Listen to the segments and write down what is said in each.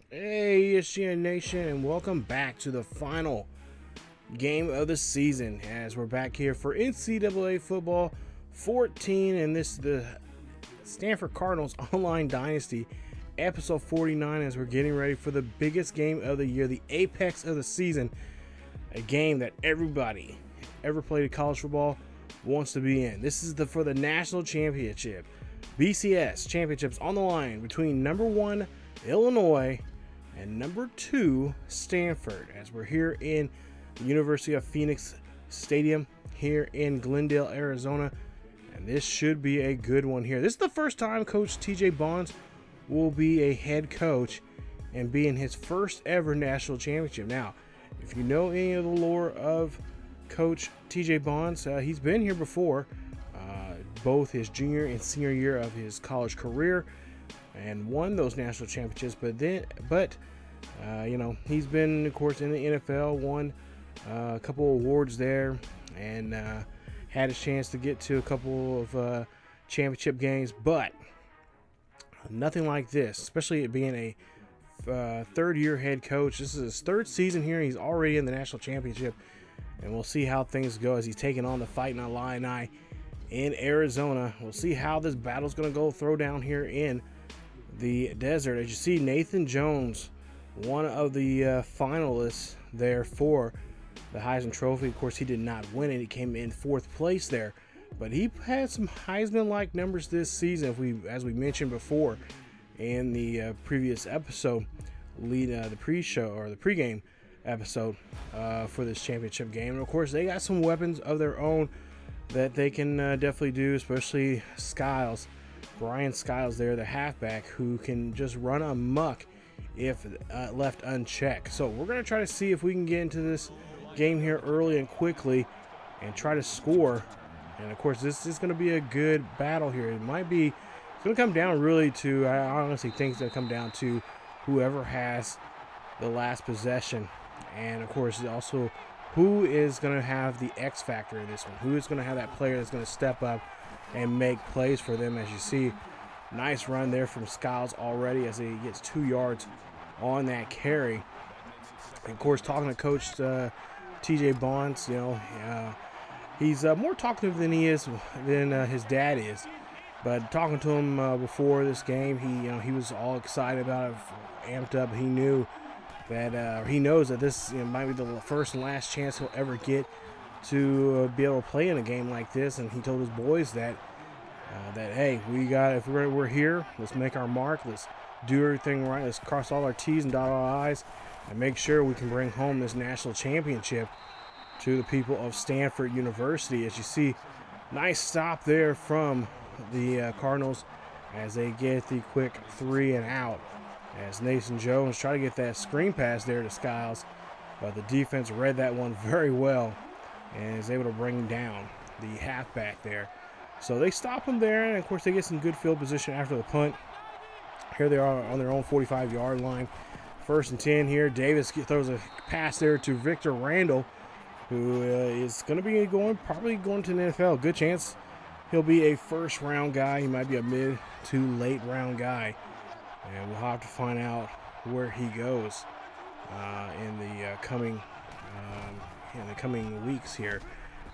Hey, ESGN Nation, and welcome back to the final game of the season as we're back here for NCAA football 14, and this is the Stanford Cardinals online Dynasty episode 49 as we're getting ready for the biggest game of the year, the apex of the season, a game that everybody ever played college football wants to be in. This is for the national championship, BCS championships on the line between number 1 Illinois and number 2 Stanford, as we're here in the University of Phoenix Stadium here in Glendale, Arizona, and this should be a good one here. This is the first time Coach TJ Bonds will be a head coach and be in his first ever national championship. Now, if you know any of the lore of Coach TJ Bonds, he's been here before, both his junior and senior year of his college career, and won those national championships. But he's been, of course, in the NFL, won a couple awards there, and had a chance to get to a couple of championship games, but nothing like this, especially it being a third-year head coach. This is his third season here, and he's already in the national championship, and we'll see how things go as he's taking on the Fightin Illini in Arizona. We'll see how this battle's going to go throw down here in the desert. As you see, Nathan Jones, one of the finalists there for the Heisman Trophy. Of course, he did not win it. He came in 4th place there, but he had some Heisman-like numbers this season. As we mentioned before in the previous episode, the pre-show or the pregame episode for this championship game. And of course, they got some weapons of their own that they can definitely do, especially Brian Skiles there, the halfback, who can just run amok if left unchecked. So we're going to try to see if we can get into this game here early and quickly and try to score. And of course, this is going to be a good battle here. It's going to come down really to, I honestly think it's going to come down to whoever has the last possession. And of course, also who is going to have the X factor in this one? Who is going to have that player that's going to step up and make plays for them? As you see, nice run there from Skiles already as he gets 2 yards on that carry. And of course, talking to Coach TJ Bonds, he's more talkative than his dad is. But talking to him before this game, he was all excited about it, amped up. He knew that he knows that this might be the first and last chance he'll ever get to be able to play in a game like this. And he told his boys that hey, if we're here, let's make our mark, let's do everything right, let's cross all our T's and dot our I's and make sure we can bring home this national championship to the people of Stanford University. As you see, nice stop there from the Cardinals as they get the quick 3 and out, as Nathan Jones try to get that screen pass there to Skiles, but the defense read that one very well and is able to bring down the halfback there. So they stop him there, and of course they get some good field position after the punt. Here they are on their own 45-yard line. 1st and 10 here. Davis throws a pass there to Victor Randall, who is going to be probably going to the NFL. Good chance he'll be a first-round guy. He might be a mid to late-round guy, and we'll have to find out where he goes in the coming weeks here.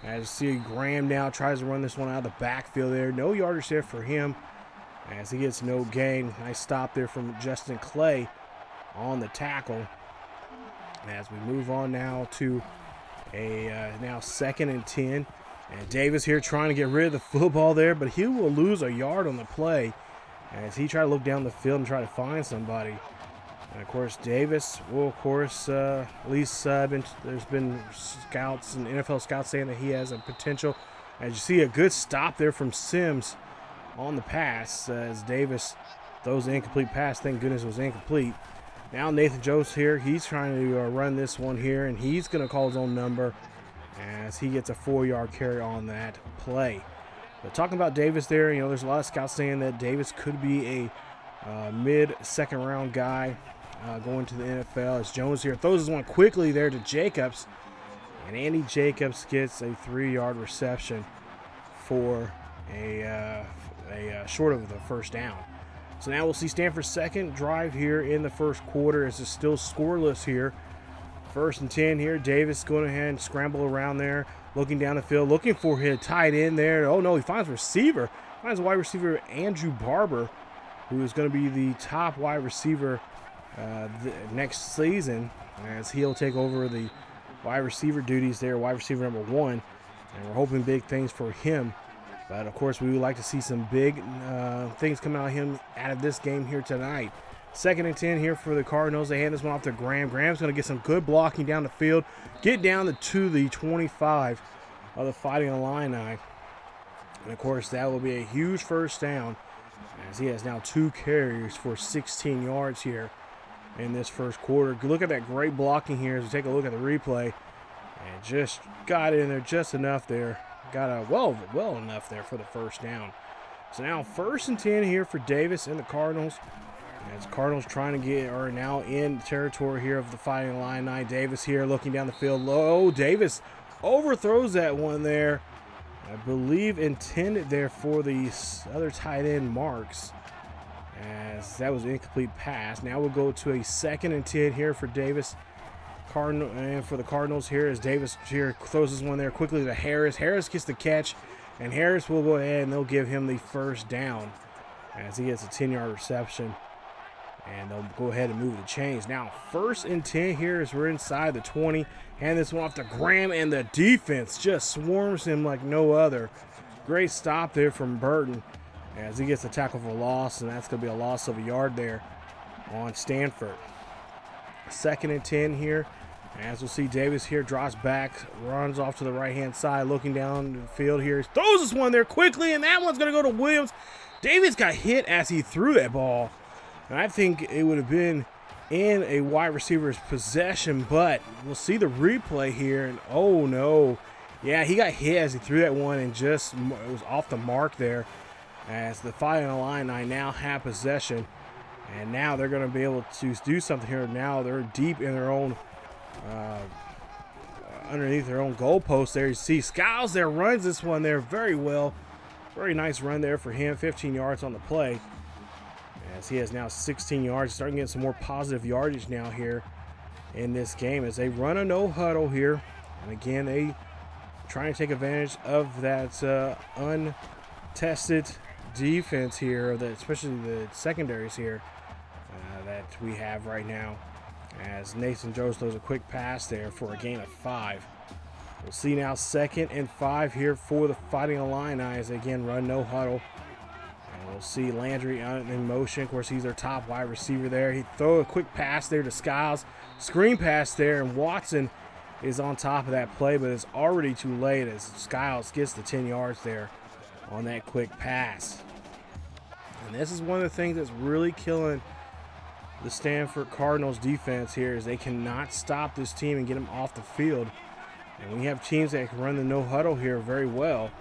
As you see, Graham now tries to run this one out of the backfield there. No yardage there for him as he gets no gain. Nice stop there from Justin Clay on the tackle. As we move on now to a now 2nd and 10. And Davis here trying to get rid of the football there, but he will lose a yard on the play as he tried to look down the field and try to find somebody. And of course, Davis will, of course, at least there's been scouts and NFL scouts saying that he has a potential. As you see, a good stop there from Sims on the pass as Davis throws an incomplete pass. Thank goodness it was incomplete. Now Nathan Jones here, he's trying to run this one here, and he's going to call his own number as he gets a 4-yard carry on that play. But talking about Davis there, there's a lot of scouts saying that Davis could be a mid-second round guy going to the NFL. As Jones here throws this one quickly there to Jacobs, and Andy Jacobs gets a 3-yard reception for a short of the first down. So now we'll see Stanford's second drive here in the first quarter as it's still scoreless here. 1st and 10 here. Davis going ahead and scramble around there, looking down the field, looking for his tight end there. Oh no, he finds receiver. Finds wide receiver Andrew Barber, who is going to be the top wide receiver next season, as he'll take over the wide receiver duties there, wide receiver number 1. And we're hoping big things for him. But of course, we would like to see some big things come out of this game here tonight. 2nd and 10 here for the Cardinals. They hand this one off to Graham. Graham's going to get some good blocking down the field, get down to the 25 of the Fighting Illini. And of course, that will be a huge first down, as he has now 2 carries for 16 yards here in this first quarter. Look at that great blocking here as we take a look at the replay. And just got in there just enough there. Got a well enough there for the first down. So now 1st and 10 here for Davis and the Cardinals. As Cardinals trying to are now in territory here of the Fighting Illini. Davis here looking down the field low. Davis overthrows that one there. I believe intended there for the other tight end Marks, as that was an incomplete pass. Now we'll go to a 2nd and 10 here for Davis. And for the Cardinals here, as Davis here throws this one there quickly to Harris. Harris gets the catch, and Harris will go ahead and they'll give him the first down as he gets a 10-yard reception. And they'll go ahead and move the chains. Now 1st and 10 here as we're inside the 20. Hand this one off to Graham, and the defense just swarms him like no other. Great stop there from Burton as he gets a tackle for loss, and that's going to be a loss of a yard there on Stanford. 2nd and 10 here. As we'll see, Davis here drops back, runs off to the right-hand side, looking down the field here. He throws this one there quickly, and that one's going to go to Williams. Davis got hit as he threw that ball. And I think it would have been in a wide receiver's possession, but we'll see the replay here, and oh no. Yeah, he got hit as he threw that one, and just it was off the mark there, as the Fighting Illini now have possession. And now they're going to be able to do something here. Now they're deep in their own, underneath their own goalpost there. You see Skiles there runs this one there very well. Very nice run there for him, 15 yards on the play. As he has now 16 yards, starting to get some more positive yardage now here in this game as they run a no huddle here. And again, they trying to take advantage of that untested defense here, especially the secondaries here that we have right now. As Nathan Jones throws a quick pass there for a gain of 5. We'll see now 2nd and 5 here for the Fighting Illini as they again run no huddle. We'll see Landry in motion. Of course, he's their top wide receiver there. He throw a quick pass there to Skiles. Screen pass there, and Watson is on top of that play, but it's already too late as Skiles gets the 10 yards there on that quick pass. And this is one of the things that's really killing the Stanford Cardinals defense here is they cannot stop this team and get them off the field. And we have teams that can run the no huddle here very well.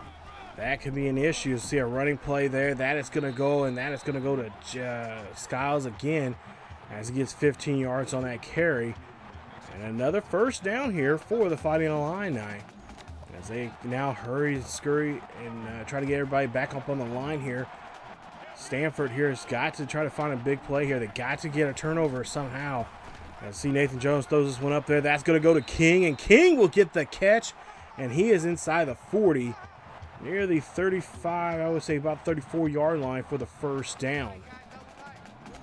That could be an issue. You see a running play there. That is going to go, and that is going to go to Skiles again as he gets 15 yards on that carry. And another first down here for the Fighting Illini as they now scurry, and try to get everybody back up on the line here. Stanford here has got to try to find a big play here. They got to get a turnover somehow. And see Nathan Jones throws this one up there. That's going to go to King, and King will get the catch, and he is inside the 40. Near the 35, I would say about 34-yard line for the first down.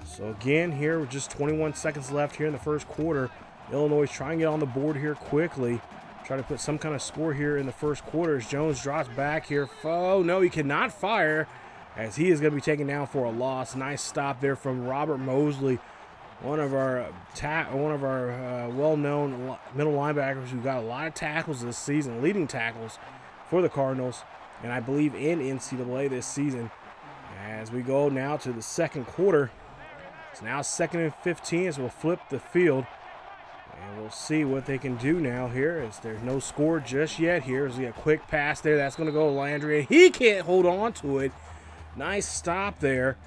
So again, here with just 21 seconds left here in the first quarter, Illinois is trying to get on the board here quickly. Try to put some kind of score here in the first quarter as Jones drops back here. Oh, no, he cannot fire as he is going to be taken down for a loss. Nice stop there from Robert Mosley, one of our well-known middle linebackers who got a lot of tackles this season, leading tackles for the Cardinals, and I believe in NCAA this season. As we go now to the second quarter, it's now 2nd and 15 as we'll flip the field, and we'll see what they can do now here as there's no score just yet here. As we get a quick pass there, that's going to go to Landry, and he can't hold on to it. Nice stop there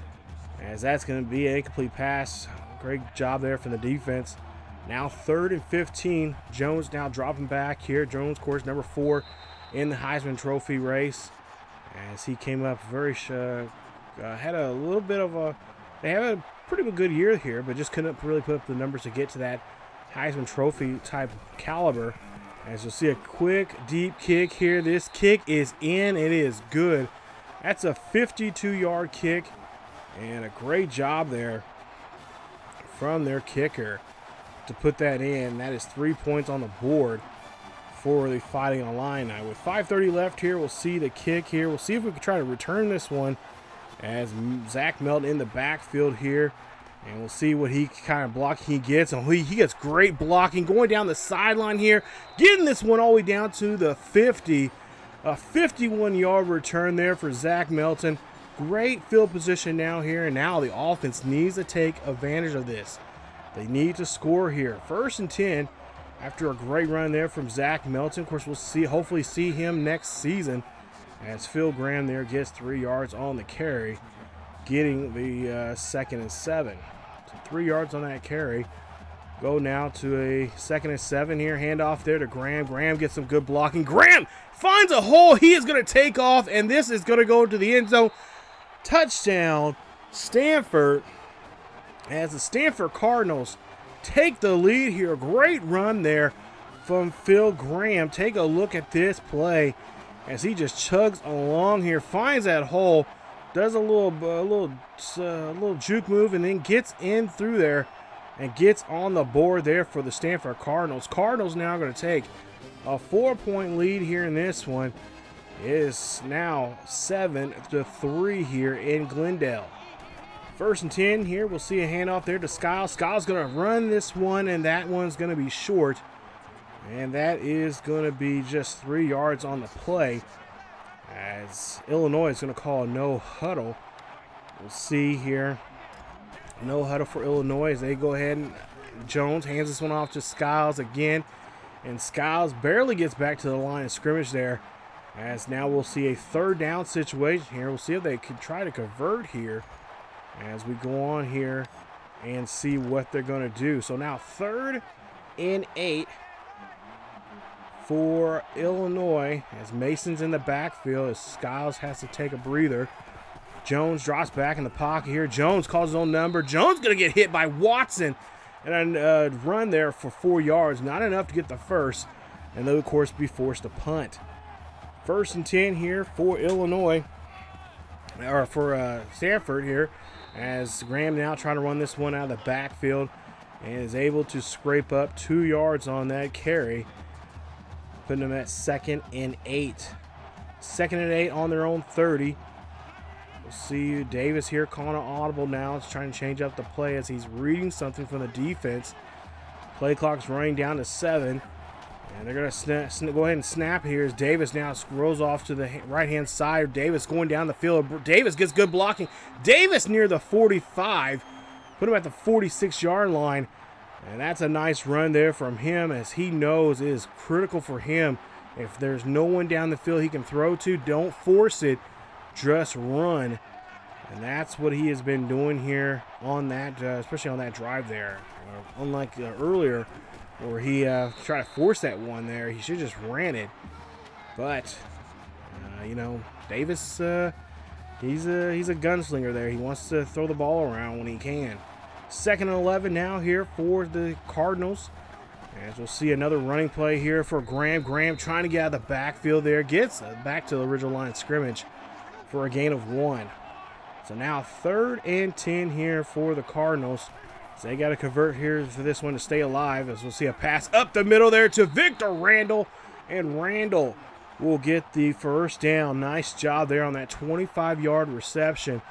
as that's going to be an incomplete pass. Great job there from the defense. Now 3rd and 15. Jones now dropping back here. Jones, of course, number 4 in the Heisman Trophy race as he came up very had a little bit of a they have a pretty good year here, but just couldn't really put up the numbers to get to that Heisman Trophy type caliber. As you'll see, a quick, deep kick here. This kick is in. It is good. That's a 52-yard kick, and a great job there from their kicker to put that in. That is 3 points on the board for the Fighting Illini. With 5:30 left here, we'll see the kick here. We'll see if we can try to return this one as Zach Melton in the backfield here. And we'll see what he kind of blocking he gets. And he gets great blocking going down the sideline here, getting this one all the way down to the 50. A 51-yard return there for Zach Melton. Great field position now here, and now the offense needs to take advantage of this. They need to score here. 1st and 10 after a great run there from Zach Melton. Of course, we'll hopefully see him next season as Phil Graham there gets 3 yards on the carry, getting the 2nd and 7. So 3 yards on that carry. Go now to a 2nd and 7 here. Handoff there to Graham. Graham gets some good blocking. Graham finds a hole. He is going to take off, and this is going to go to the end zone. Touchdown, Stanford, as the Stanford Cardinals take the lead here. Great run there from Phil Graham. Take a look at this play as he just chugs along here, finds that hole, does a little juke move, and then gets in through there and gets on the board there for the Stanford Cardinals. Cardinals now going to take a 4-point lead here in this one. It is now 7-3 here in Glendale. 1st and 10 here. We'll see a handoff there to Skiles. Skiles going to run this one, and that one's going to be short. And that is going to be just 3 yards on the play, as Illinois is going to call a no huddle. We'll see here. No huddle for Illinois as they go ahead, and Jones hands this one off to Skiles again. And Skiles barely gets back to the line of scrimmage there. As now we'll see a 3rd down situation here. We'll see if they can try to convert here as we go on here and see what they're going to do. So now 3rd and 8 for Illinois as Mason's in the backfield as Skiles has to take a breather. Jones drops back in the pocket here. Jones calls his own number. Jones going to get hit by Watson. And a run there for 4 yards. Not enough to get the first. And they'll, of course, be forced to punt. 1st and 10 here for Illinois. Or for Stanford here. As Graham now trying to run this one out of the backfield. And is able to scrape up 2 yards on that carry. Putting them at 2nd and 8. 2nd and 8 on their own 30. We'll see Davis here calling an audible now. It's trying to change up the play as he's reading something from the defense. Play clock's running down to 7. And they're going to go ahead and snap here as Davis now scrolls off to the right-hand side. Davis going down the field. Davis gets good blocking. Davis near the 45. Put him at the 46-yard line. And that's a nice run there from him as he knows it is critical for him. If there's no one down the field he can throw to, don't force it. Just run. And that's what he has been doing here on that, especially on that drive there. Unlike earlier where he tried to force that one there, he should just ran it. But, you know, Davis, he's a gunslinger there. He wants to throw the ball around when he can. 2nd and 11 now here for the Cardinals. As we'll see another running play here for Graham. Graham trying to get out of the backfield there. Gets back to the original line of scrimmage for a gain of 1. So now 3rd and 10 here for the Cardinals. So they got to convert here for this one to stay alive. As we'll see a pass up the middle there to Victor Randall. And Randall will get the 1st down. Nice job there on that 25-yard reception.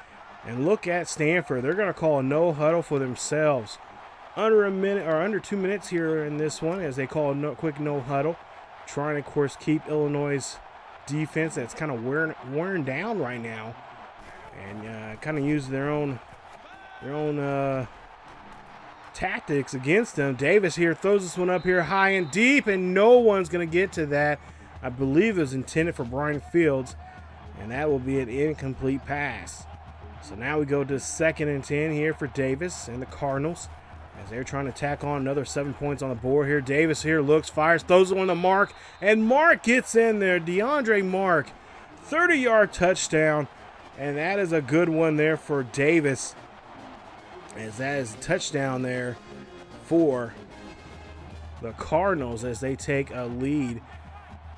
And look at Stanford. They're going to call a no huddle for themselves. Under a minute or under 2 minutes here in this one as they call a quick no huddle. Trying to, of course, keep Illinois' defense that's kind of wearing down right now. And kind of use their own tactics against them. Davis here throws this one up here high and deep, and no one's going to get to that. I believe it was intended for Brian Fields, and that will be an incomplete pass. So now we go to 2nd and 10 here for Davis and the Cardinals as they're trying to tack on another 7 points on the board here. Davis here looks, fires, throws it on to Mark, and Mark gets in there. DeAndre Mark, 30-yard touchdown, and that is a good one there for Davis as that is a touchdown there for the Cardinals as they take a lead.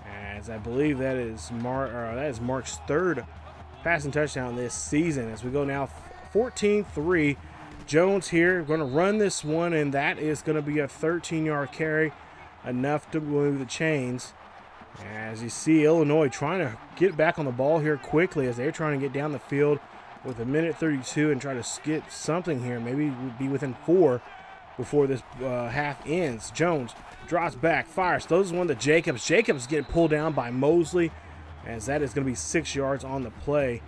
As I believe that is Mark's third passing touchdown this season. As we go now 14-3. Jones here going to run this one, and that is going to be a 13-yard carry, enough to move the chains. As you see, Illinois trying to get back on the ball here quickly as they're trying to get down the field with a minute 32 and try to get something here. Maybe be within 4 before this half ends. Jones drops back, fires, throws one to Jacobs. Jacobs getting pulled down by Mosley, as that is going to be 6 yards on the play.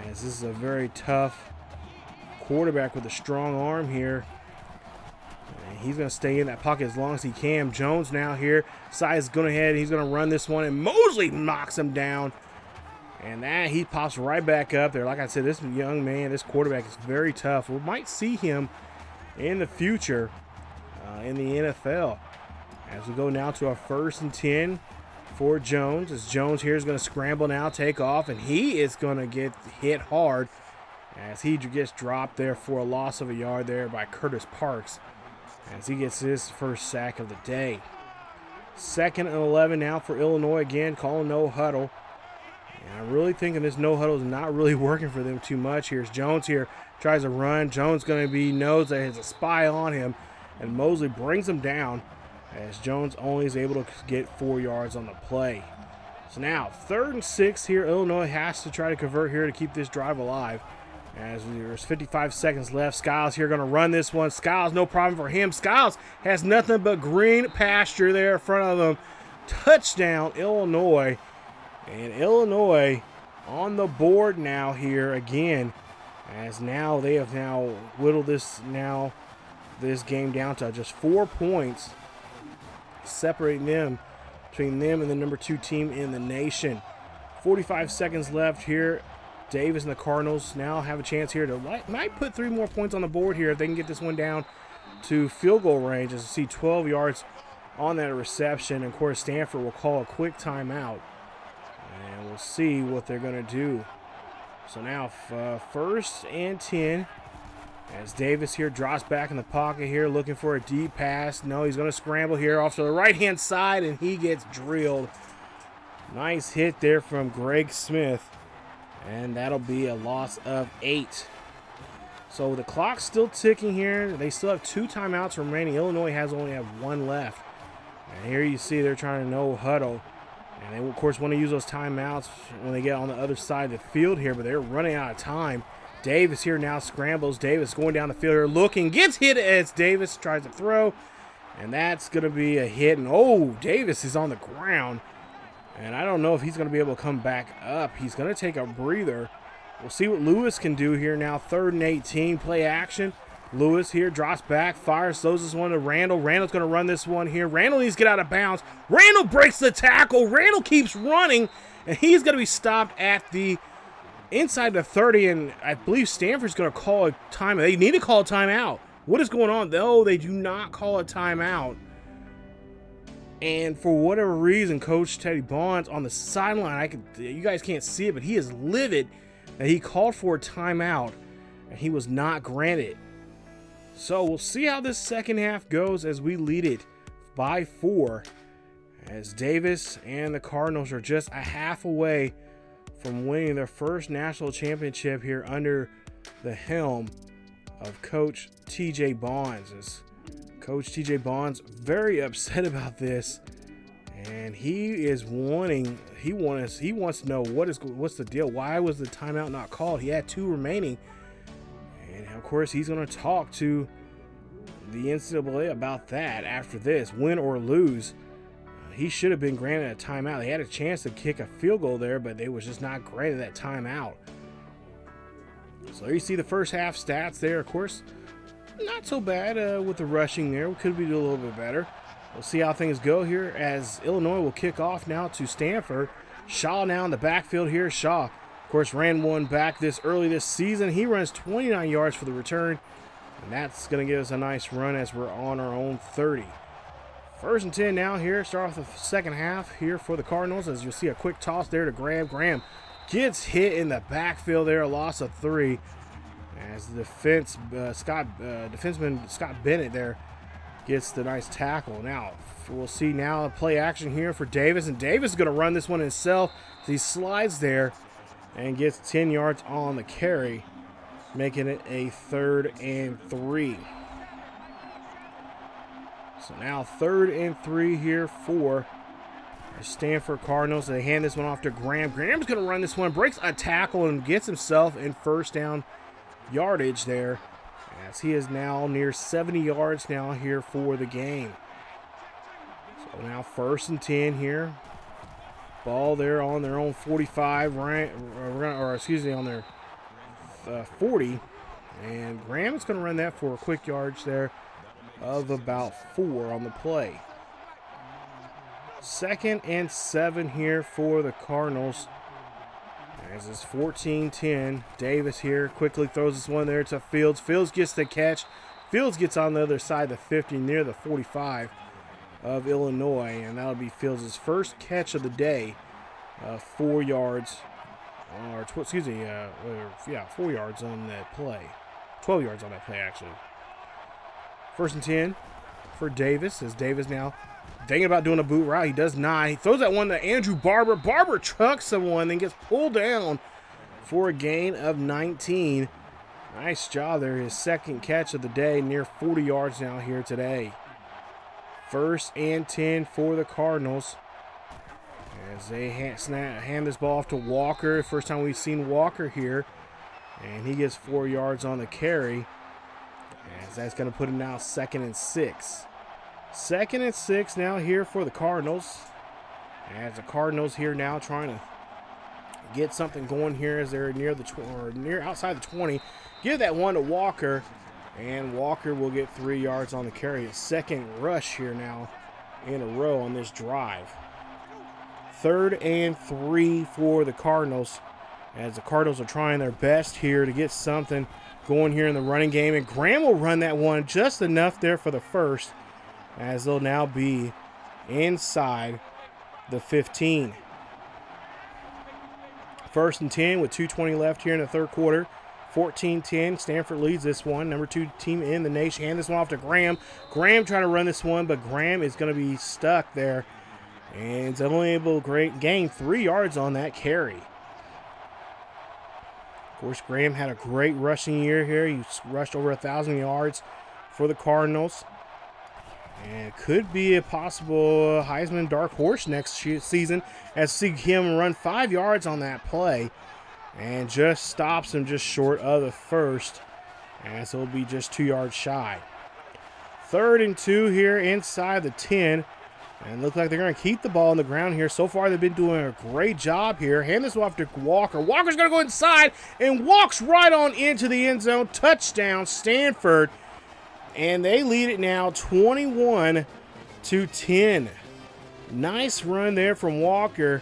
As this is a very tough quarterback with a strong arm here. And he's going to stay in that pocket as long as he can. Jones now here. Size going ahead. He's going to run this one, and Mosley knocks him down. And that he pops right back up there. Like I said, this young man, this quarterback is very tough. We might see him in the future in the NFL. As we go now to our 1st and 10 for Jones. As Jones here is going to scramble now, take off, and he is going to get hit hard as he gets dropped there for a loss of a yard there by Curtis Parks as he gets his first sack of the day. 2nd and 11 now for Illinois, again calling no huddle. And I'm really thinking this no huddle is not really working for them too much. Here's Jones here, tries to run. Jones going to knows that there's a spy on him, and Mosley brings him down as Jones only is able to get 4 yards on the play. So now 3rd and 6 here. Illinois has to try to convert here to keep this drive alive. As there's 55 seconds left, Skiles here going to run this one. Skiles, no problem for him. Skiles has nothing but green pasture there in front of him. Touchdown, Illinois. And Illinois on the board now here again, as now they have now whittled this game down to just 4 points, separating them between them and the number 2 team in the nation. 45 seconds left here. Davis and the Cardinals now have a chance here to might put 3 more points on the board here if they can get this one down to field goal range. As you see, 12 yards on that reception. And of course, Stanford will call a quick timeout, and we'll see what they're going to do. So now 1st and 10 as Davis here drops back in the pocket here looking for a deep pass. No, he's going to scramble here off to the right-hand side, and he gets drilled. Nice hit there from Greg Smith. And that'll be a loss of 8. So the clock's still ticking here. They still have 2 timeouts remaining. Illinois only have 1 left. And here you see they're trying to no huddle. And they, of course, want to use those timeouts when they get on the other side of the field here. But they're running out of time. Davis here now scrambles. Davis going down the field here looking. Gets hit as Davis tries to throw. And that's going to be a hit. And, oh, Davis is on the ground. And I don't know if he's going to be able to come back up. He's going to take a breather. We'll see what Lewis can do here now. 3rd and 18, play action. Lewis here drops back, fires, throws this one to Randall. Randall's going to run this one here. Randall needs to get out of bounds. Randall breaks the tackle. Randall keeps running, and he's going to be stopped at the inside the 30, and I believe Stanford's going to call a timeout. They need to call a timeout. What is going on? No, they do not call a timeout. And for whatever reason, Coach Teddy Bonds on the sideline, you guys can't see it, but he is livid that he called for a timeout and he was not granted. So we'll see how this second half goes as we lead it by 4, as Davis and the Cardinals are just a half away from winning their first national championship here under the helm of Coach TJ Bonds. As Coach TJ Bonds very upset about this, and he is wanting. He wants to know what's the deal. Why was the timeout not called? He had 2 remaining, and of course he's going to talk to the NCAA about that after this, win or lose. He should have been granted a timeout. They had a chance to kick a field goal there, but they was just not granted that timeout. So there you see the first half stats there. Of course, not so bad with the rushing there. We could be doing a little bit better. We'll see how things go here as Illinois will kick off now to Stanford. Shaw now in the backfield here. Shaw, of course, ran one back early this season. He runs 29 yards for the return, and that's going to give us a nice run as we're on our own 30. 1st and 10 now here. Start off the second half here for the Cardinals, as you'll see a quick toss there to Graham. Graham gets hit in the backfield there, a loss of 3. As the defenseman Scott Bennett there gets the nice tackle. Now we'll see now a play action here for Davis, and Davis is going to run this one himself. So he slides there and gets 10 yards on the carry, making it a 3rd and 3. So now 3rd and 3 here for the Stanford Cardinals. They hand this one off to Graham. Graham's going to run this one, breaks a tackle, and gets himself in first down yardage there, as he is now near 70 yards now here for the game. So now 1st and 10 here. Ball there on their own 45, right, or excuse me, on their 40. And Graham is going to run that for a quick yardage there of about 4 on the play. 2nd and 7 here for the Cardinals. As it's 14-10. Davis here quickly throws this one there to Fields. Fields gets the catch. Fields gets on the other side of the 50 near the 45 of Illinois. And that'll be Fields' first catch of the day. 4 yards. Or, 4 yards on that play. 12 yards on that play, actually. 1st and 10 for Davis. As Davis now thinking about doing a boot route. He does not. He throws that one to Andrew Barber. Barber trucks someone, then gets pulled down for a gain of 19. Nice job there. His 2nd catch of the day, near 40 yards now here today. 1st and 10 for the Cardinals. As they hand this ball off to Walker. First time we've seen Walker here. And he gets 4 yards on the carry. As that's going to put him now 2nd and 6. 2nd and 6 now here for the Cardinals. As the Cardinals here now trying to get something going here as they're near the outside the 20. Give that one to Walker, and Walker will get 3 yards on the carry. His 2nd rush here now in a row on this drive. 3rd and 3 for the Cardinals, as the Cardinals are trying their best here to get something going here in the running game, and Graham will run that one just enough there for the first, as they'll now be inside the 15. 1st and 10 with 2:20 left here in the 3rd quarter. 14-10. Stanford leads this one. Number 2 team in the nation. Hand this one off to Graham. Graham trying to run this one, but Graham is going to be stuck there. And is only able to gain 3 yards on that carry. Of course, Graham had a great rushing year here. He rushed over 1,000 yards for the Cardinals. And could be a possible Heisman dark horse next season, as see him run 5 yards on that play and just stops him just short of the first, as he'll be just 2 yards shy. 3rd and 2 here inside the 10, and looks like they're going to keep the ball on the ground here. So far they've been doing a great job here. Hand this off to Walker. Walker's going to go inside and walks right on into the end zone. Touchdown Stanford. And they lead it now 21-10. Nice run there from Walker.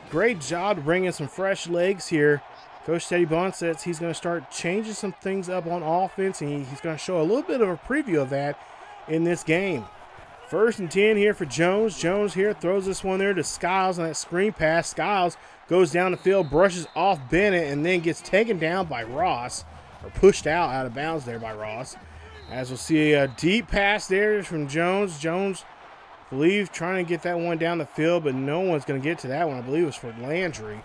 Great job bringing some fresh legs here. Coach Teddy Bond says he's going to start changing some things up on offense, and he's going to show a little bit of a preview of that in this game. 1st and 10 here for Jones. Jones here throws this one there to Skiles on that screen pass. Skiles goes down the field, brushes off Bennett, and then gets taken down by Ross, or pushed out of bounds there by Ross. As we'll see a deep pass there from Jones. Jones, I believe, trying to get that one down the field, but no one's going to get to that one. I believe it was for Landry.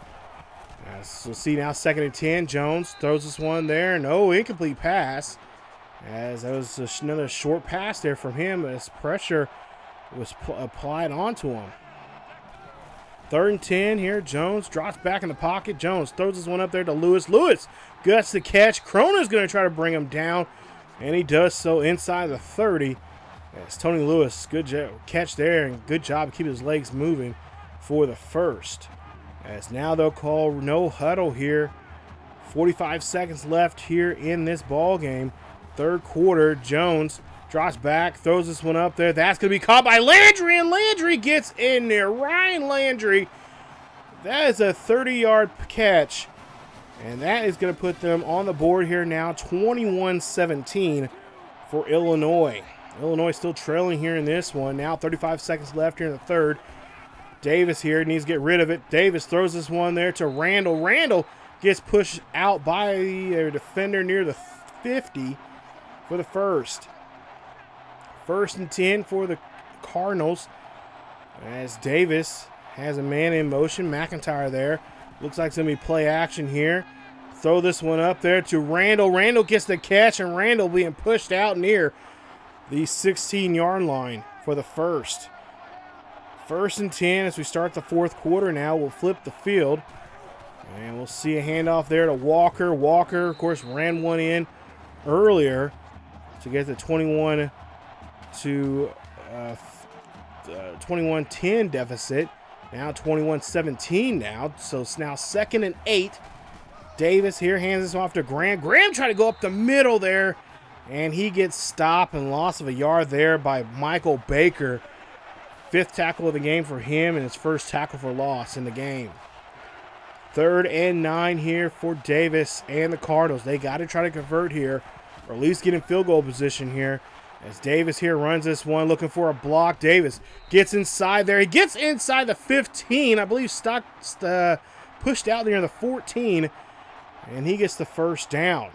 As we'll see now 2nd and 10. Jones throws this one there. No incomplete pass. As that was another short pass there from him as pressure was applied onto him. 3rd and 10 here. Jones drops back in the pocket. Jones throws this one up there to Lewis. Lewis guts the catch. Cronin's going to try to bring him down, and he does so inside the 30. As Tony Lewis, good catch there, and good job keeping his legs moving for the first. As now they'll call no huddle here. 45 seconds left here in this ball game. 3rd quarter. Jones drops back, throws this one up there. That's going to be caught by Landry, and Landry gets in there. Ryan Landry. That is a 30-yard catch, and that is going to put them on the board here now, 21-17 for Illinois. Illinois still trailing here in this one. Now 35 seconds left here in the 3rd. Davis here needs to get rid of it. Davis throws this one there to Randall. Randall gets pushed out by the defender near the 50 for the first. 1st and 10 for the Cardinals as Davis has a man in motion. McIntyre there. Looks like it's going to be play action here. Throw this one up there to Randall. Randall gets the catch, and Randall being pushed out near the 16-yard line for the first. 1st and 10 as we start the 4th quarter now. We'll flip the field. And we'll see a handoff there to Walker. Walker, of course, ran one in earlier to get the 21 to 21-10 deficit. Now 21-17 now. So it's now 2nd and 8. Davis here hands this off to Graham. Graham tried to go up the middle there, and he gets stopped and loss of a yard there by Michael Baker. 5th tackle of the game for him and his 1st tackle for loss in the game. 3rd and 9 here for Davis and the Cardinals. They got to try to convert here, or at least get in field goal position here. As Davis here runs this one, looking for a block. Davis gets inside there. He gets inside the 15. I believe pushed out near the 14, and he gets the 1st down.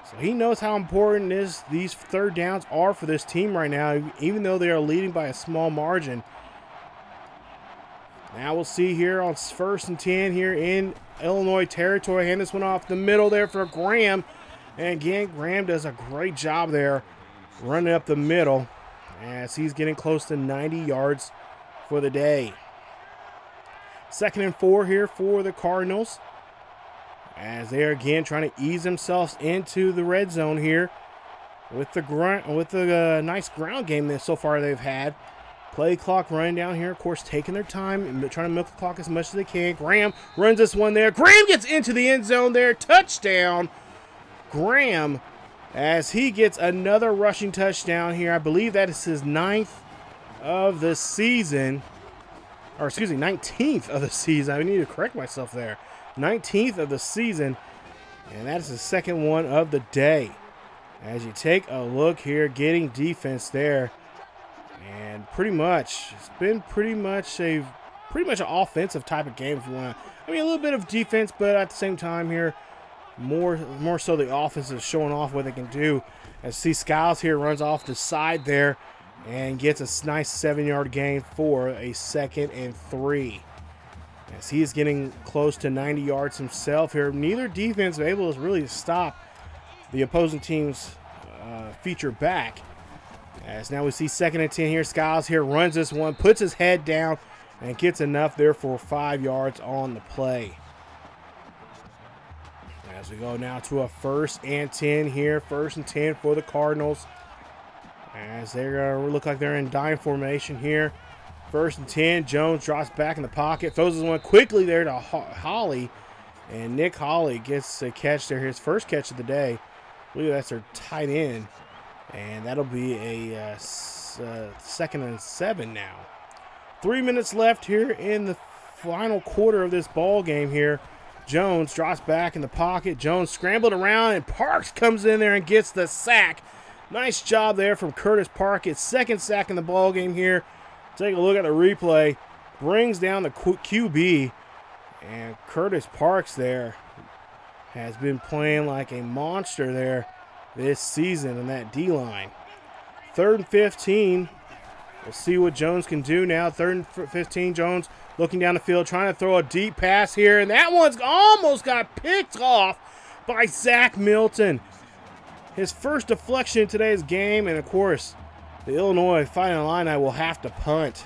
So he knows how important these 3rd downs are for this team right now, even though they are leading by a small margin. Now we'll see here on 1st and 10 here in Illinois territory. Hand this one off the middle there for Graham. And again, Graham does a great job there running up the middle as he's getting close to 90 yards for the day. 2nd and 4 here for the Cardinals as they are again trying to ease themselves into the red zone here with the nice ground game that so far they've had. Play clock running down here, of course, taking their time and trying to milk the clock as much as they can. Graham runs this one there. Graham gets into the end zone there. Touchdown, Graham, as he gets another rushing touchdown here. I believe that is his 9th of the season. Or, excuse me, 19th of the season. I need to correct myself there. 19th of the season. And that is the 2nd one of the day. As you take a look here, getting defense there. And pretty much, it's been pretty much an offensive type of game if you want to. I mean, a little bit of defense, but at the same time here, more so the offense is showing off what they can do. As C. Skiles here runs off the side there and gets a nice 7-yard gain for a 2nd and 3. As he is getting close to 90 yards himself here. Neither defense is able to really stop the opposing team's feature back. As now we see 2nd and 10 here. Skiles here runs this one, puts his head down, and gets enough there for 5 yards on the play. As we go now to a 1st and 10 here. 1st and 10 for the Cardinals. As they look like they're in dime formation here. 1st and 10. Jones drops back in the pocket. Throws this one quickly there to Holly. And Nick Holly gets a catch there. His 1st catch of the day. I believe that's their tight end. And that'll be a 2nd and 7 now. 3 minutes left here in the final quarter of this ball game here. Jones drops back in the pocket. Jones scrambled around, and Parks comes in there and gets the sack. Nice job there from Curtis Parks. It's 2nd sack in the ball game here. Take a look at the replay. Brings down the QB. And Curtis Parks there has been playing like a monster there this season in that D-line. 3rd and 15. We'll see what Jones can do now. 3rd and 15. Jones looking down the field, trying to throw a deep pass here. And that one's almost got picked off by Zach Milton. His 1st deflection in today's game. And, of course, the Illinois Fightin Illini will have to punt.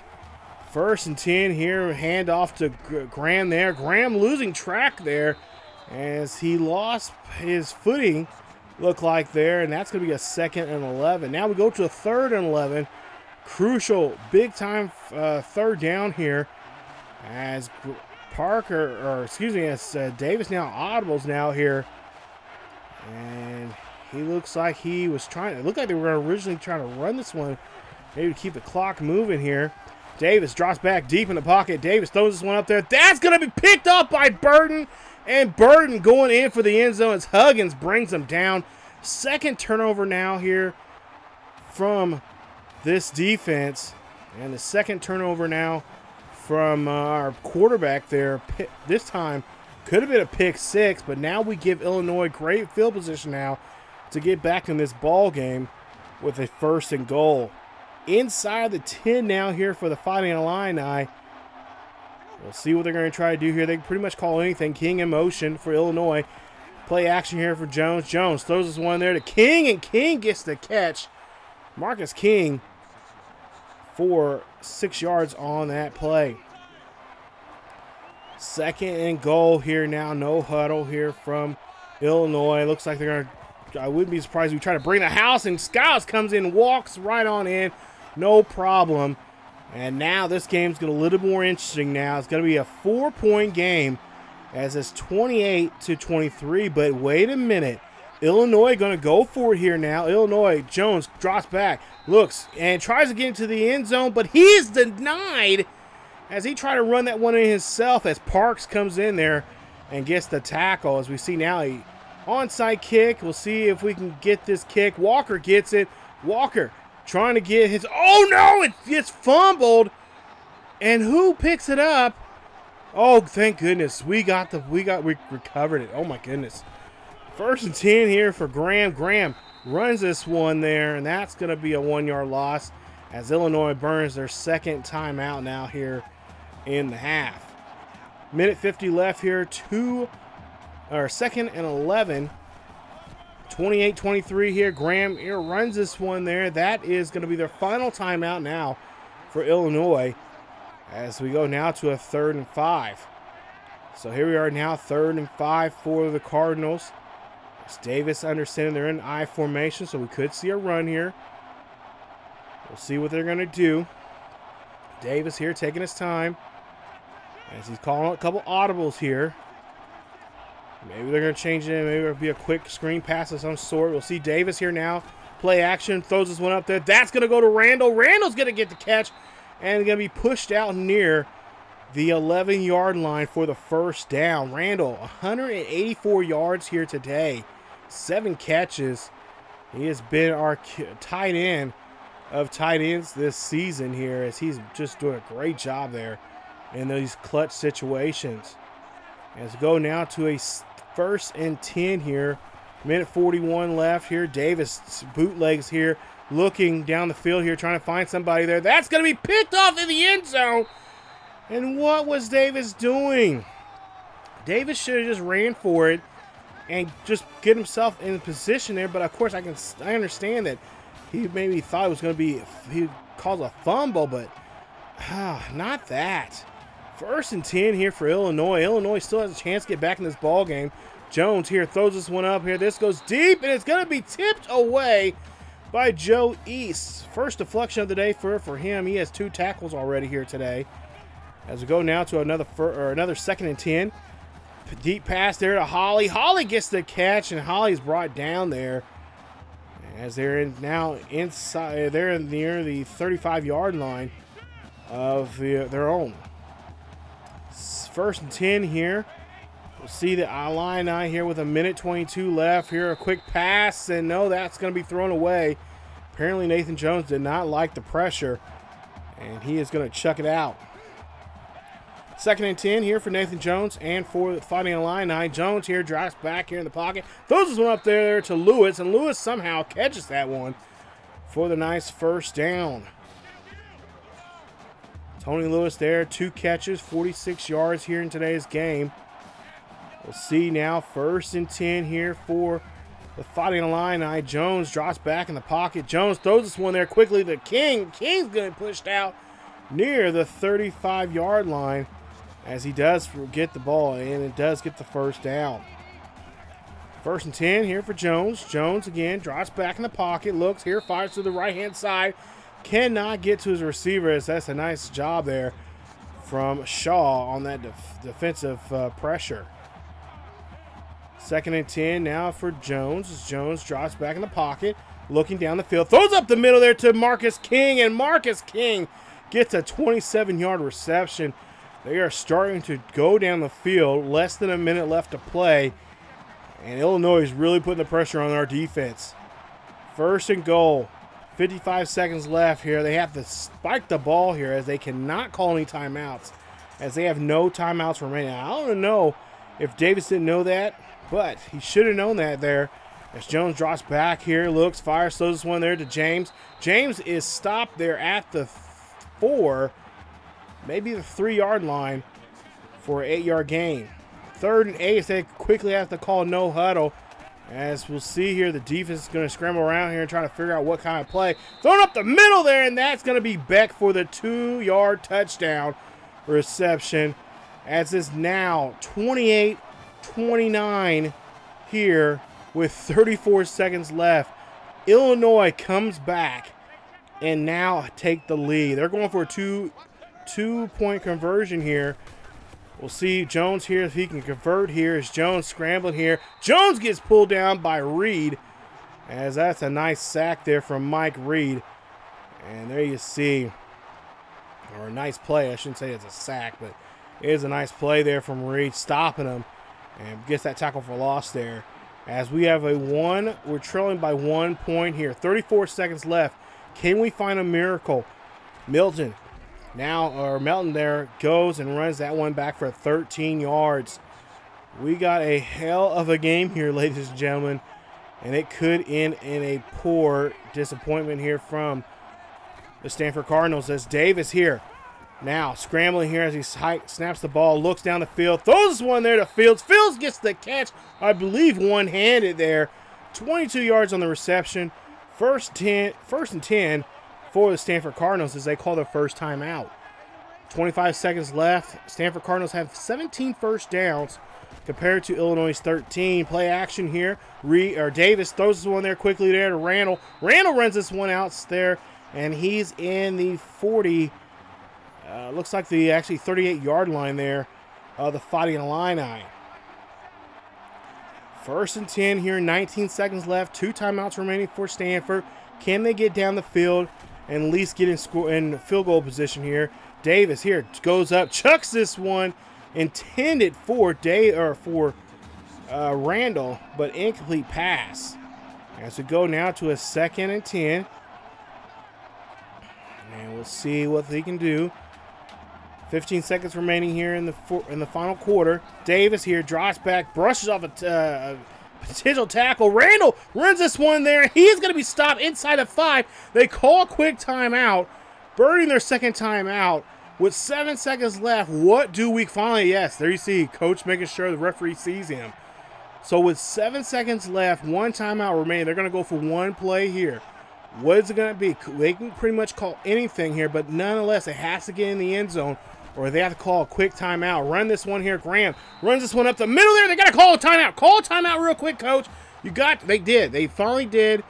1st and 10 here. Hand off to Graham there. Graham losing track there as he lost his footing, look like there. And that's going to be a 2nd and 11. Now we go to a 3rd and 11. Crucial, big-time 3rd down here as Davis now audibles now here. And he looks like he was trying. It looked like they were originally trying to run this one, maybe to keep the clock moving here. Davis drops back deep in the pocket. Davis throws this one up there. That's going to be picked up by Burton. And Burton going in for the end zone as Huggins brings him down. 2nd turnover now here from this defense. And the 2nd turnover now from our quarterback there. This time Could have been a pick six, but now we give Illinois great field position now to get back in this ball game with a 1st and goal. Inside the 10 now here for the Fightin Illini. We'll see what they're going to try to do here. They can pretty much call anything. King in motion for Illinois. Play action here for Jones. Jones throws this one there to King, and King gets the catch. Marcus King for 6 yards on that play. 2nd and goal here now. No huddle here from Illinois. Looks like they're going to, I wouldn't be surprised if we try to bring the house, and Skiles comes in, walks right on in. No problem. And now this game's getting a little more interesting now. It's going to be a 4-point game as it's 28-23. But wait a minute. Illinois going to go for it here now. Illinois, Jones drops back, looks, and tries to get into the end zone, but he is denied as he tried to run that one in himself as Parks comes in there and gets the tackle. As we see now a onside kick. We'll see if we can get this kick. Walker gets it. Walker trying to get his, oh no, it gets fumbled. And who picks it up? Oh, thank goodness. We recovered it. Oh my goodness. 1st and 10 here for Graham. Graham runs this one there, and that's going to be a 1-yard loss as Illinois burns their 2nd timeout now here in the half. Minute 50 left here. 2nd and 11. 28-23 here. Graham here runs this one there. That is going to be their final timeout now for Illinois as we go now to a 3rd and 5. So here we are now, 3rd and 5 for the Cardinals. As Davis understanding they're in I formation, so we could see a run here. We'll see what they're going to do. Davis here taking his time as he's calling a couple audibles here. Maybe they're going to change it. Maybe it'll be a quick screen pass of some sort. We'll see Davis here now. Play action. Throws this one up there. That's going to go to Randall. Randall's going to get the catch and going to be pushed out near the 11-yard line for the 1st down. Randall, 184 yards here today. 7 catches. He has been our tight end of tight ends this season here as he's just doing a great job there in these clutch situations. As we go now to a 1st and 10 here. Minute 41 left here. Davis bootlegs here, looking down the field here, trying to find somebody there. That's going to be picked off in the end zone. And what was Davis doing? Davis should have just ran for it and just get himself in position there. But of course, I understand that he maybe thought it was going to be, he caused a fumble, but not that. 1st and 10 here for Illinois. Illinois still has a chance to get back in this ball game. Jones here throws this one up here. This goes deep, and it's going to be tipped away by Joe East. First deflection of the day for him. He has 2 tackles already here today. As we go now to another 2nd and 10. Deep pass there to Holly. Holly gets the catch, and Holly's brought down there. As they're now inside, they're near the 35-yard line of their own. 1st and 10 here. We'll see the Illini here with a minute 22 left. Here a quick pass, and no, that's going to be thrown away. Apparently Nathan Jones did not like the pressure, and he is going to chuck it out. 2nd and 10 here for Nathan Jones and for the Fightin Illini. Jones here drops back here in the pocket. Throws this one up there to Lewis, and Lewis somehow catches that one for the nice 1st down. Tony Lewis there, 2 catches, 46 yards here in today's game. We'll see now 1st and 10 here for the Fightin Illini. Jones drops back in the pocket. Jones throws this one there quickly to King. King's going to be pushed out near the 35-yard line as he does get the ball, and it does get the 1st down. 1st and 10 here for Jones. Jones again drops back in the pocket, looks here, fires to the right-hand side. Cannot get to his receiver. That's a nice job there from Shaw on that defensive pressure. 2nd and 10 now for Jones. As Jones drops back in the pocket, looking down the field. Throws up the middle there to Marcus King, and Marcus King gets a 27-yard reception. They are starting to go down the field. Less than a minute left to play, and Illinois is really putting the pressure on our defense. 1st and goal. 55 seconds left here. They have to spike the ball here as they cannot call any timeouts, as they have no timeouts remaining. I don't know if Davis didn't know that, but he should have known that there. As Jones drops back here, looks, fires, throws this one there to James. James is stopped there at the 4, maybe the 3-yard line for an 8-yard gain. 3rd and 8, they quickly have to call no huddle. As we'll see here, the defense is going to scramble around here and try to figure out what kind of play. Throwing up the middle there, and that's going to be Beck for the 2-yard touchdown reception. As it's now 28-29 here with 34 seconds left. Illinois comes back and now take the lead. They're going for a two-point conversion here. We'll see Jones here if he can convert here. As Jones scrambling here. Jones gets pulled down by Reed. As that's a nice sack there from Mike Reed. And there you see, or a nice play. I shouldn't say it's a sack, but it is a nice play there from Reed, stopping him and gets that tackle for loss there. As we have we're trailing by 1 point here. 34 seconds left. Can we find a miracle? Melton there goes and runs that one back for 13 yards. We got a hell of a game here, ladies and gentlemen, and it could end in a poor disappointment here from the Stanford Cardinals. As Davis here now scrambling here as he snaps the ball, looks down the field, throws one there to Fields. Fields gets the catch, I believe one-handed there. 22 yards on the reception. First and 10 for the Stanford Cardinals as they call their first timeout. 25 seconds left. Stanford Cardinals have 17 first downs compared to Illinois' 13. Play action here. Davis throws this one there quickly there to Randall. Randall runs this one out there, and he's in the 40. Looks like the actually 38-yard line there of the Fightin Illini. First and 10 here. 19 seconds left. 2 timeouts remaining for Stanford. Can they get down the field and at least get in field goal position here? Davis here goes up, chucks this one, intended for Randall, but incomplete pass. As we go now to a 2nd and 10, and we'll see what he can do. 15 seconds remaining here in the final quarter. Davis here drops back, brushes off a potential tackle. Randall runs this one there. He is going to be stopped inside of 5. They call a quick timeout, burning their second timeout. With 7 seconds left, what do we finally? Yes, there you see coach making sure the referee sees him. So with 7 seconds left, 1 timeout remaining, they're going to go for one play here. What is it going to be? They can pretty much call anything here, but nonetheless, it has to get in the end zone, or they have to call a quick timeout. Run this one here. Graham runs this one up the middle there. They got to call a timeout. Call a timeout real quick, coach. They did. They finally did.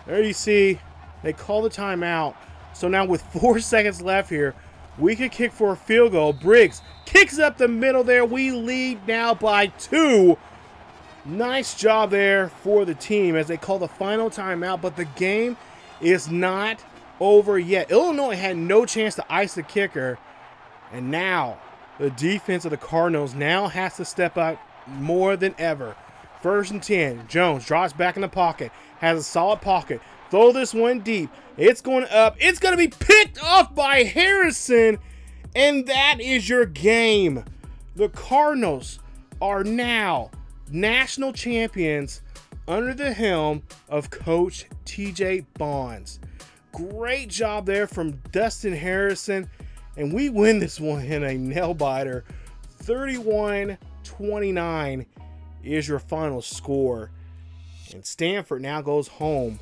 There you see. They call the timeout. So now with 4 seconds left here, we could kick for a field goal. Briggs kicks up the middle there. We lead now by 2. Nice job there for the team as they call the final timeout, but the game is not over yet. Illinois had no chance to ice the kicker. And now the defense of the Cardinals now has to step up more than ever. 1st and 10. Jones drops back in the pocket. Has a solid pocket. Throw this one deep. It's going up. It's going to be picked off by Harrison. And that is your game. The Cardinals are now national champions under the helm of Coach TJ Bonds. Great job there from Dustin Harrison. And we win this one in a nail-biter. 31-29 is your final score. And Stanford now goes home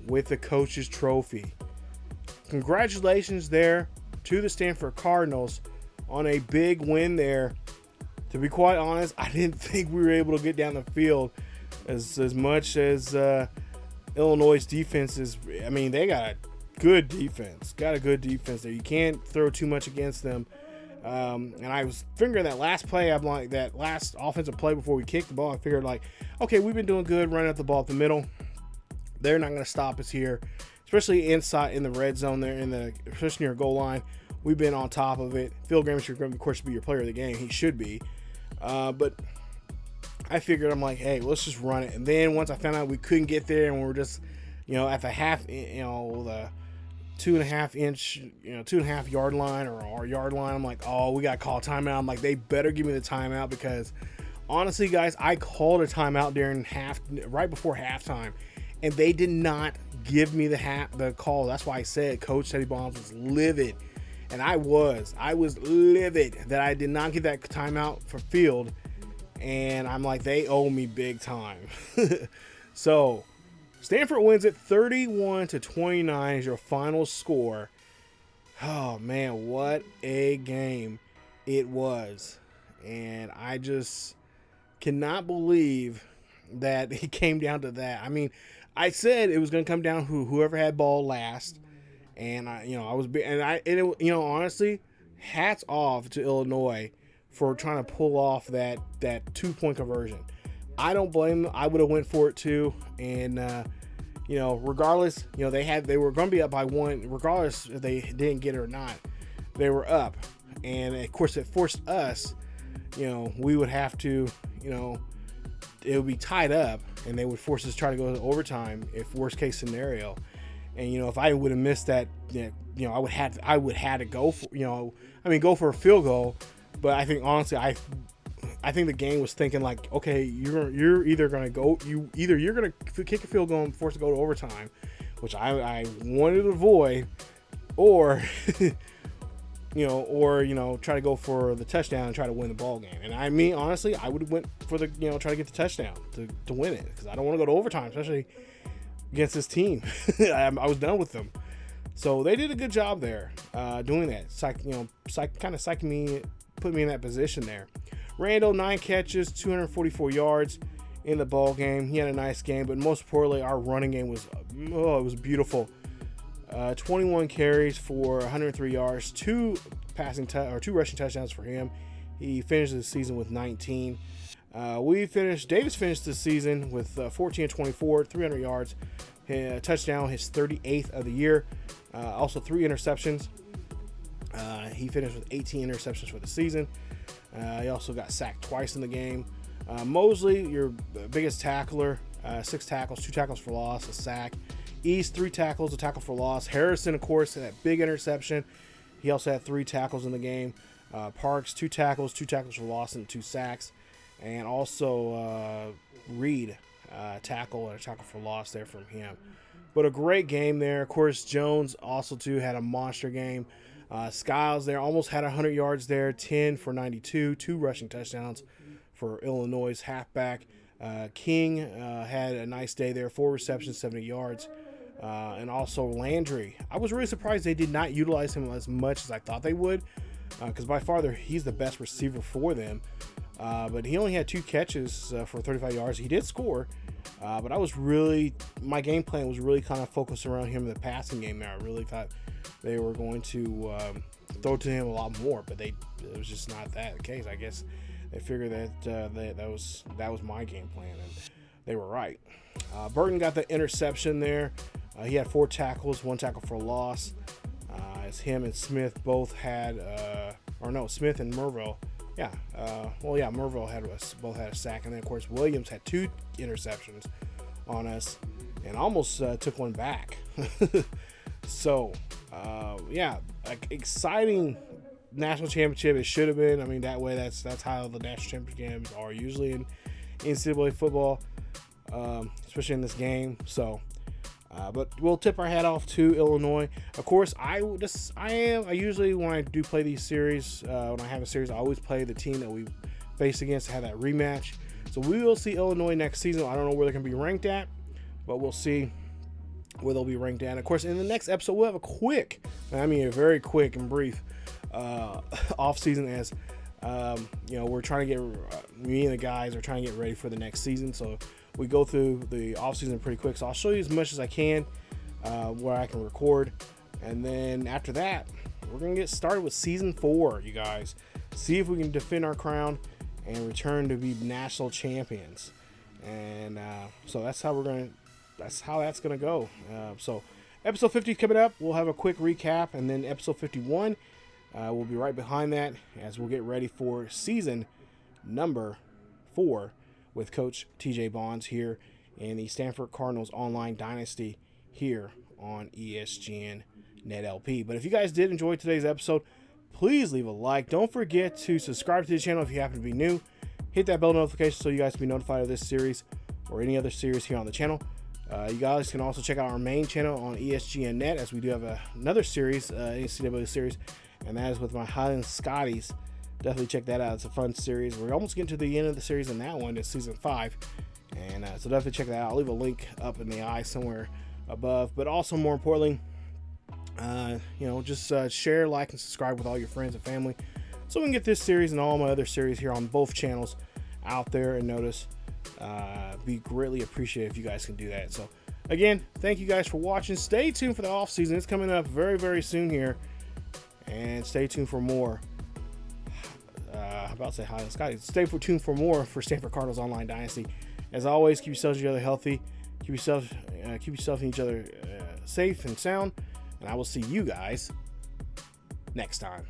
with the coach's trophy. Congratulations there to the Stanford Cardinals on a big win there. To be quite honest, I didn't think we were able to get down the field as much as Illinois' defense is. I mean, they got a good defense. Got a good defense there. You can't throw too much against them. And I was figuring that last play, I'm like, that last offensive play before we kicked the ball, I figured like, okay, we've been doing good running at the ball up the middle. They're not going to stop us here, especially inside in the red zone there, especially near goal line. We've been on top of it. Phil Graham should, of course, be your player of the game. He should be. But I figured, I'm like, hey, let's just run it. And then once I found out we couldn't get there and we were just, at the half, the 2.5 yard line or our yard line, I'm like, oh, we got to call a timeout. I'm like, they better give me the timeout because Honestly, guys, I called a timeout right before halftime, and they did not give me the call. That's why I said Coach Teddy Bonds was livid, and I was livid that I did not get that timeout for field, and I'm like, they owe me big time. So Stanford wins it 31-29 is your final score. Oh man, what a game it was, and I just cannot believe that it came down to that. I mean, I said it was going to come down to whoever had ball last, and honestly, hats off to Illinois for trying to pull off that 2-point conversion. I don't blame them. I would have went for it too, and regardless, they were going to be up by 1, regardless if they didn't get it or not. They were up, and of course, it forced us. We would have to. It would be tied up, and they would force us to try to go to overtime if worst case scenario. And if I would have missed that, I would have to go for go for a field goal. But I think honestly, I think the game was thinking like, okay, you're either gonna kick a field goal and force to go to overtime, which I wanted to avoid, or try to go for the touchdown and try to win the ball game. And I mean, honestly, I would have went for the, try to get the touchdown to win it, because I don't want to go to overtime, especially against this team. I was done with them. So they did a good job there, doing that. Put me in that position there. Randall, 9 catches, 244 yards in the ball game. He had a nice game, but most importantly, our running game was beautiful. 21 carries for 103 yards, 2 rushing touchdowns for him. He finished the season with 19. Davis finished the season with 14-24, 300 yards, a touchdown, his 38th of the year. Also 3 interceptions. He finished with 18 interceptions for the season. He also got sacked twice in the game. Mosley, your biggest tackler, 6 tackles, 2 tackles for loss, a sack. East, 3 tackles, a tackle for loss. Harrison, of course, had that big interception. He also had 3 tackles in the game. Parks, 2 tackles for loss, and 2 sacks. And also Reed, tackle and a tackle for loss there from him. But a great game there. Of course, Jones also too had a monster game. Skiles there almost had 100 yards there, 10 for 92, 2 rushing touchdowns for Illinois' halfback. King had a nice day there, 4 receptions, 70 yards. And also Landry. I was really surprised they did not utilize him as much as I thought they would, because by far he's the best receiver for them. But he only had 2 catches for 35 yards. He did score, but my game plan was really kind of focused around him in the passing game there. I really thought they were going to throw to him a lot more, but it was just not that the case. I guess they figured that was my game plan, and they were right. Burton got the interception there. He had 4 tackles, 1 tackle for loss. As him and Smith both had, Smith and Merville. Merville both had a sack, and then of course Williams had 2 interceptions on us, and almost took one back. So, exciting national championship. It should have been. I mean, that way that's how the national championship games are usually in NCAA football, especially in this game. So. But we'll tip our hat off to Illinois. Of course, I usually, when I do play these series, when I have a series, I always play the team that we face against to have that rematch. So we will see Illinois next season. I don't know where they're going to be ranked at, but we'll see where they'll be ranked at. Of course, in the next episode, we'll have a very quick and brief off season, as we're trying to get me and the guys are trying to get ready for the next season. So we go through the offseason pretty quick, so I'll show you as much as I can where I can record. And then after that, we're going to get started with Season 4, you guys. See if we can defend our crown and return to be national champions. And so that's how that's going to go. So episode 50 coming up. We'll have a quick recap, and then episode 51 will be right behind that as we'll get ready for season number 4 with Coach TJ Bonds here in the Stanford Cardinals online Dynasty here on ESGNet LP. But if you guys did enjoy today's episode, please leave a like. Don't forget to subscribe to the channel if you happen to be new. hit that bell notification so you guys can be notified of this series or any other series here on the channel. You guys can also check out our main channel on ESGNet, as we do have another series, NCAA series, and that is with my Highland Scotties. Definitely check that out. It's a fun series. We're almost getting to the end of the series in that one. It's season 5, and so definitely check that out. I'll leave a link up in the eye somewhere above. But also, more importantly, just share, like, and subscribe with all your friends and family, so we can get this series and all my other series here on both channels out there and notice. Be greatly appreciated if you guys can do that. So again, thank you guys for watching. Stay tuned for the off season. It's coming up very, very soon here, and stay tuned for more. About to say hi, Scotty. Stay tuned for more for Stanford Cardinals Online Dynasty. As always, keep yourselves and each other healthy. Keep yourself and each other safe and sound. And I will see you guys next time.